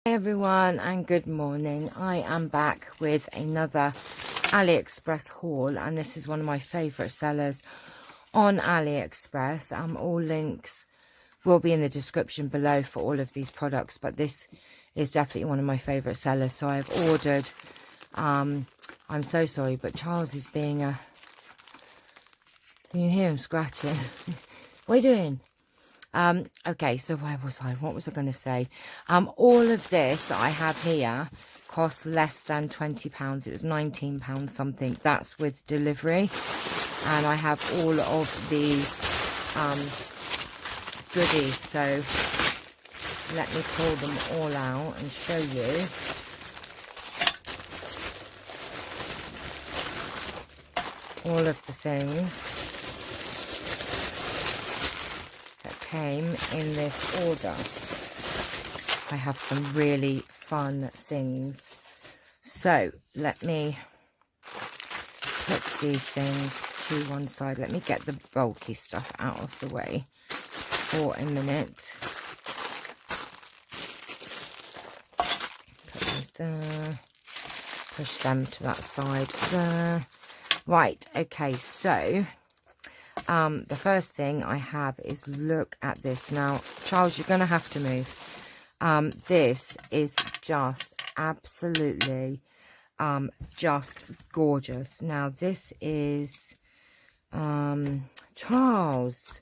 Hey everyone, and good morning. I am back with another AliExpress haul, and this is one of my favourite sellers on AliExpress. All links will be in the description below for all of these products, but this is definitely one of my favourite sellers. So I've ordered, I'm so sorry, but Charles is being a, can you hear him scratching? What are you doing? Okay, so where was I? What was I going to say? All of this that I have here costs less than £20. It was £19 something. That's with delivery. And I have all of these goodies. So let me pull them all out and show you. All of the things came in this order. I have some really fun things. So let me put these things to one side. Let me get the bulky stuff out of the way for a minute. Put those there. Push them to that side there. Right, okay, so the first thing I have is, look at this. Now, Charles, you're going to have to move. This is just absolutely just gorgeous. Now, this is, Charles,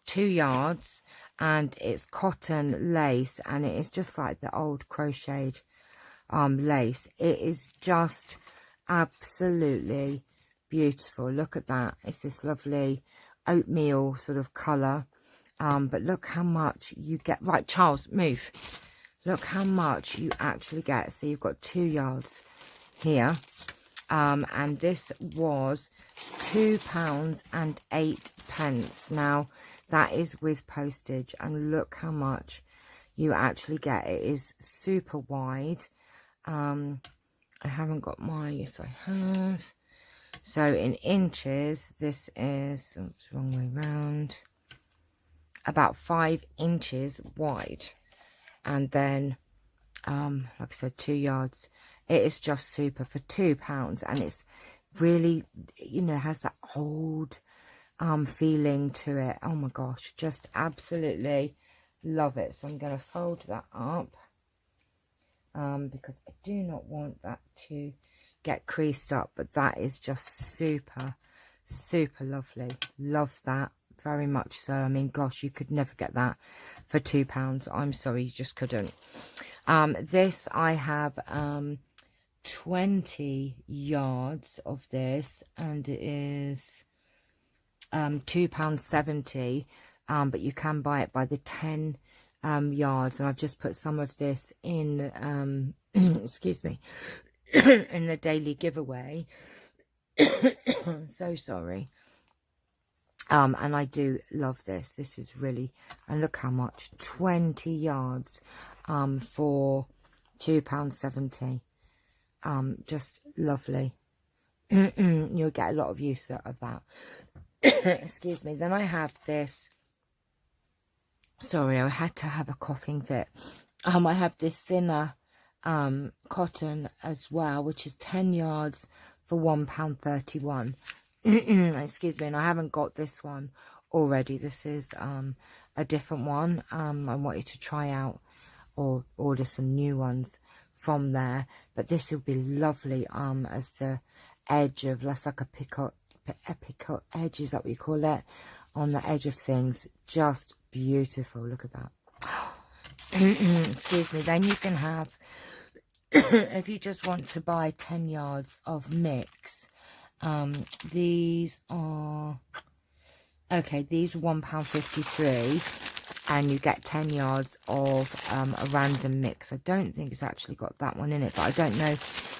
2 yards, and it's cotton lace, and it is just like the old crocheted lace. It is just absolutely beautiful. Look at that. It's this lovely oatmeal sort of colour, but look how much you get. Right, Charles, move. Look how much you actually get. So you've got 2 yards here, and this was £2.08. Now that is with postage, and look how much you actually get. It is super wide. I haven't got my, yes I have. So in inches, this is, oops, wrong way round, about 5 inches wide. And then, like I said, 2 yards. It is just super for £2. And it's really, you know, has that old feeling to it. Oh my gosh, just absolutely love it. So I'm going to fold that up because I do not want that to get creased up, but that is just super lovely. Love that very much so. I mean, gosh, you could never get that for £2. I'm sorry, you just couldn't. This I have 20 yards of this, and it is £2.70, but you can buy it by the 10 yards, and I've just put some of this in excuse me, in the daily giveaway. I'm so sorry. And I do love this. This is really, and look how much, 20 yards for £2.70. Just lovely. You'll get a lot of use out of that. Excuse me. Then I have this, sorry, I had to have a coughing fit. I have this thinner cotton as well, which is 10 yards for £1.31. Excuse me, and I haven't got this one already. This is a different one. I wanted to try out or order some new ones from there, but this would be lovely as the edge of, that's like a picot edge, is that what you call it, on the edge of things. Just beautiful. Look at that. Excuse me. Then you can have, if you just want to buy 10 yards of mix, these are, okay, these are £1.53, and you get 10 yards of a random mix. I don't think it's actually got that one in it, but I don't know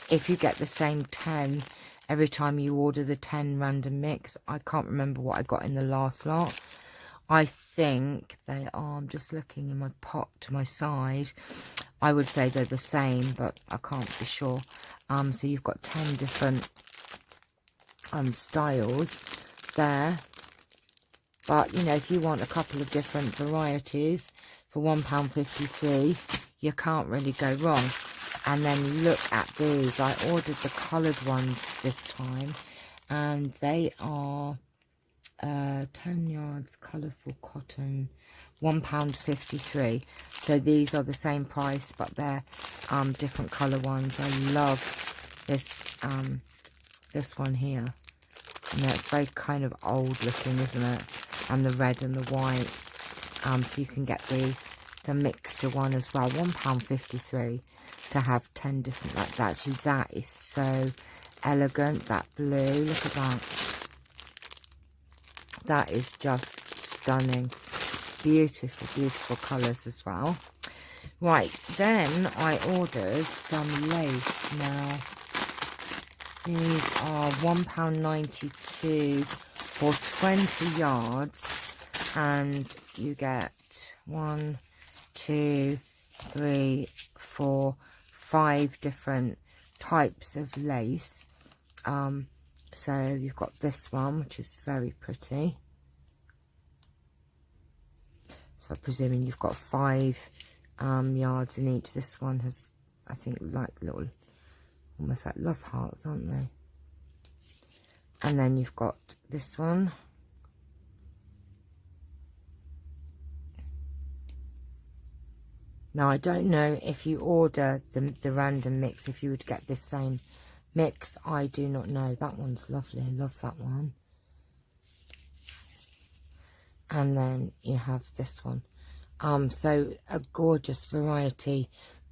if you get the same 10 every time you order the 10 random mix. I can't remember what I got in the last lot. I think they are, I'm just looking in my pot to my side, I would say they're the same, but I can't be sure. So you've got 10 different styles there. But, you know, if you want a couple of different varieties for £1.53, you can't really go wrong. And then look at these. I ordered the coloured ones this time, and they are 10 yards colourful cotton, £1.53. So these are the same price, but they're different colour ones. I love this one here. And it's very kind of old looking, isn't it? And the red and the white. So you can get the mixture one as well. £1.53 to have 10 different like that. Actually, that is so elegant. That blue, look at that. That is just stunning. Beautiful, beautiful colours as well. Right, then I ordered some lace. Now, these are £1.92 for 20 yards. And you get 1, 2, 3, 4, 5 different types of lace. So you've got this one, which is very pretty. So I'm presuming you've got 5 yards in each. This one has, I think, like little, almost like love hearts, aren't they? And then you've got this one. Now, I don't know if you order the random mix, if you would get this same mix. I do not know. That one's lovely. I love that one. And then you have this one. So a gorgeous variety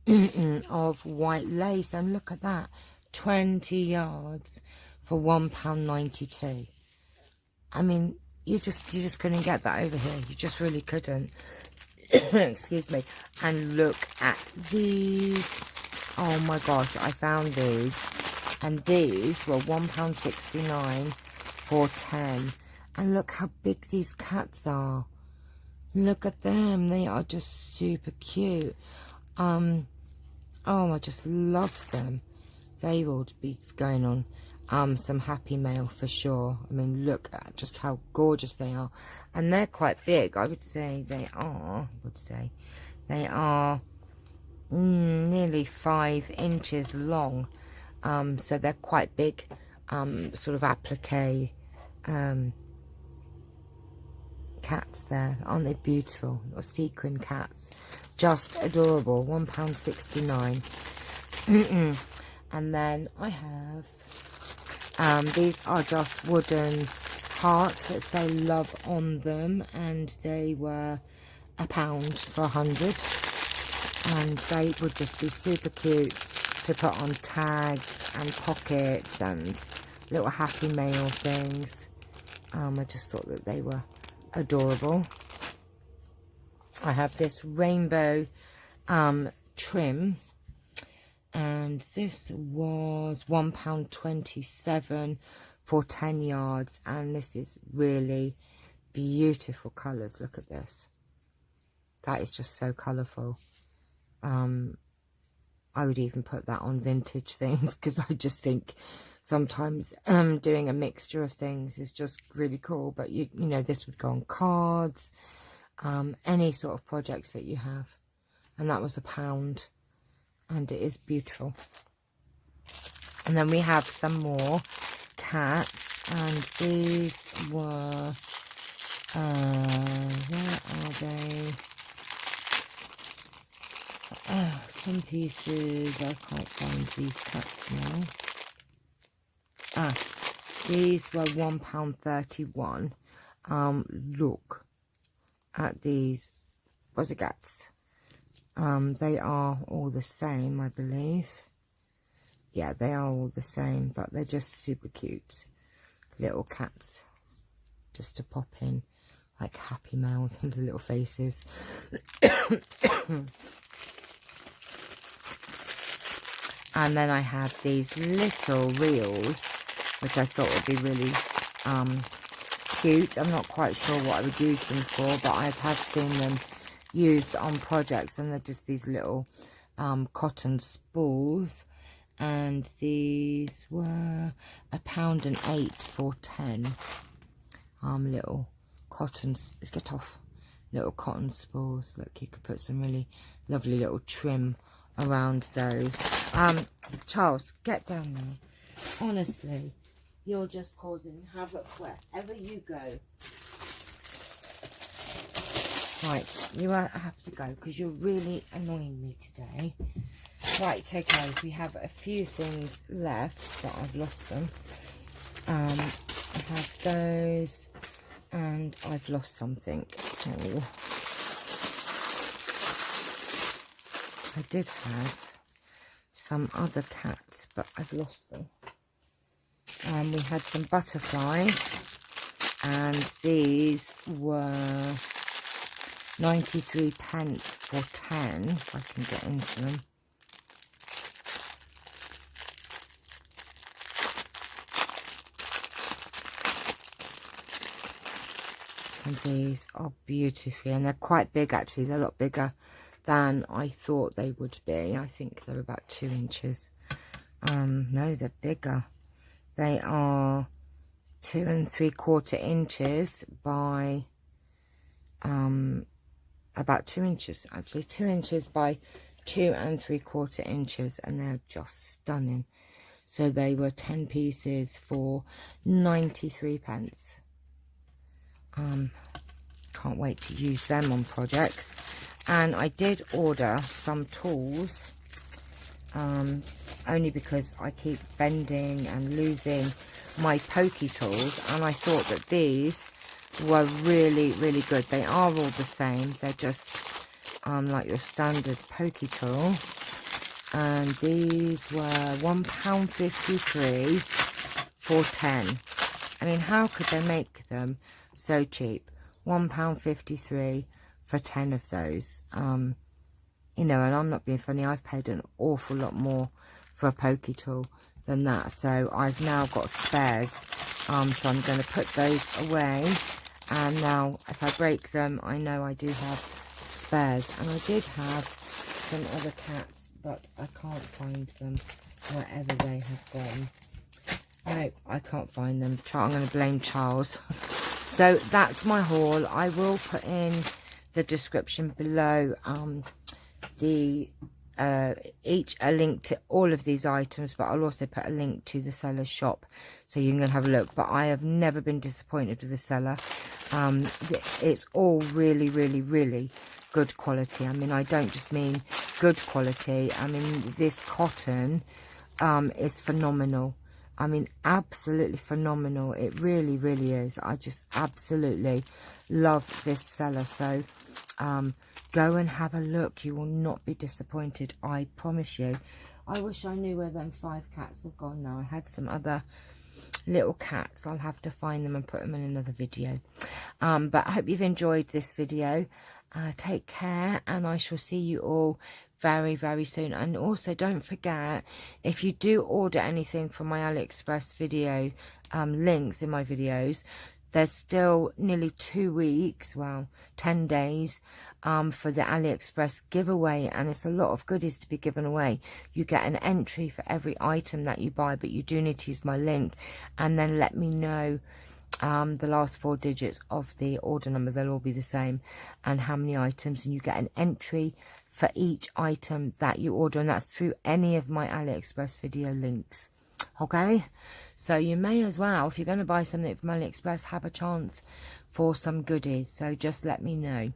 of white lace. And look at that. 20 yards for £1.92. I mean, you just couldn't get that over here. You just really couldn't. Excuse me. And look at these. Oh my gosh, I found these. And these were £1.69 for 10. And look how big these cats are. Look at them. They are just super cute. Oh, I just love them. They will be going on some Happy Mail for sure. I mean, look at just how gorgeous they are. And they're quite big. I would say they are. They are nearly 5 inches long. So they're quite big, sort of applique cats there. Aren't they beautiful? Or sequin cats. Just adorable. £1.69. And then I have, these are just wooden hearts that say love on them. And they were £1 for 100. And they would just be super cute to put on tags and pockets and little Happy Mail things. I just thought that they were adorable. I have this rainbow trim, and this was £1.27 for 10 yards, and this is really beautiful colours. Look at this. That is just so colourful. I would even put that on vintage things, because I just think sometimes doing a mixture of things is just really cool. But you know, this would go on cards, any sort of projects that you have. And that was £1, and it is beautiful. And then we have some more cats, and these were where are they? Some pieces. I can't find these cats now. These were £1.31. Look at these Pussycats. They are all the same, I believe. Yeah, they are all the same, but they're just super cute little cats, just to pop in like Happy Mail with the little faces. And then I have these little reels, which I thought would be really cute. I'm not quite sure what I would use them for, but I have seen them used on projects, and they're just these little cotton spools. And these were £1.08 for 10 little cotton, get off, little cotton spools. Look, you could put some really lovely little trim around those. Charles, get down there. Honestly, you're just causing havoc wherever you go. Right, you have to go because you're really annoying me today. Right, okay, we have a few things left, but I've lost them. I have those, and I've lost something. Oh. I did have some other cats, but I've lost them. We had some butterflies, and these were 93p for 10, if I can get into them. And these are beautiful, and they're quite big actually. They're a lot bigger than I thought they would be. I think they're about 2 inches. No, they're bigger. They are 2 3/4 inches by about 2 inches, actually 2 inches by 2 3/4 inches, and they're just stunning. So they were 10 pieces for 93p. Can't wait to use them on projects. And I did order some tools, only because I keep bending and losing my pokey tools, and I thought that these were really, really good. They are all the same. They're just like your standard pokey tool. And these were £1.53 for 10. I mean, how could they make them so cheap? £1.53 for 10 of those. You know, and I'm not being funny, I've paid an awful lot more for a pokey tool than that. So I've now got spares. So I'm going to put those away. And now, if I break them, I know I do have spares. And I did have some other cats, but I can't find them wherever they have gone. No, I can't find them. I'm going to blame Charles. So that's my haul. I will put in the description below a link to all of these items, but I'll also put a link to the seller's shop so you can have a look. But I have never been disappointed with the seller. It's all really, really, really good quality. I mean, I don't just mean good quality. I mean, this cotton is phenomenal. I mean, absolutely phenomenal. It really, really is. I just absolutely love this seller. So go and have a look. You will not be disappointed, I promise you. I wish I knew where them 5 cats have gone now. I had some other little cats. I'll have to find them and put them in another video. But I hope you've enjoyed this video. Take care, and I shall see you all very, very soon. And also, don't forget, if you do order anything from my Aliexpress video links in my videos, there's still nearly 2 weeks, well, 10 days for the Aliexpress giveaway, and it's a lot of goodies to be given away. You get an entry for every item that you buy, but you do need to use my link, and then let me know the last 4 digits of the order number. They'll all be the same, and how many items, and you get an entry for each item that you order, and that's through any of my Aliexpress video links. Okay, so you may as well, if you're going to buy something from Aliexpress, have a chance for some goodies. So just let me know.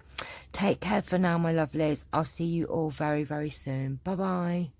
Take care for now, my lovelies. I'll see you all very, very soon. Bye bye.